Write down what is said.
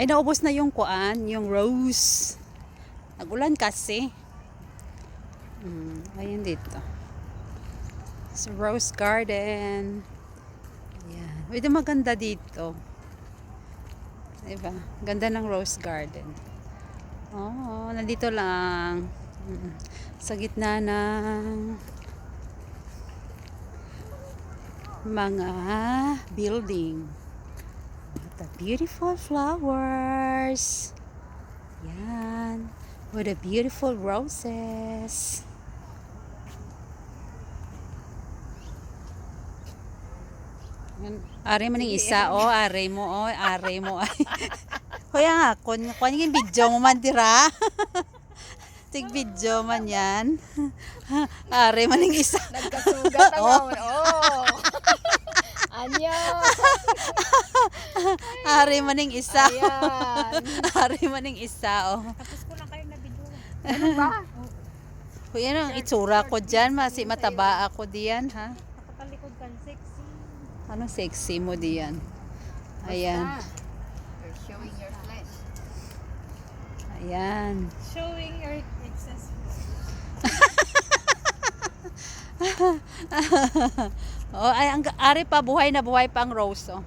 Ay, naubos na yung kuan, yung rose. Nagulan kasi. Ayun dito. So, rose garden. Ayan. Pwede maganda dito. Diba? Ganda ng rose garden. Oh, nandito lang. Sa gitna ng mga building. The beautiful flowers. Yan. With the beautiful roses. Are mo ning isa, are mo, are mo. Kuya nga, kun yung video mo man dira. Tig video man yan. Are mo ning isa. Nagkasugat ang Anyo. Are mo ning isa. Ayan. Are mo ning isa, oh. Tapos ko lang kayo na video. Ano ba? Kuya, ang itsura ko dyan, mataba ako diyan, ha? Nakatalikod ka, sexy. Ano sexy mo diyan? Ayan. You're showing your flesh. Ayan. Showing your excess. Oh, ay, ang ari pa, buhay na buhay pa ang rose, oh.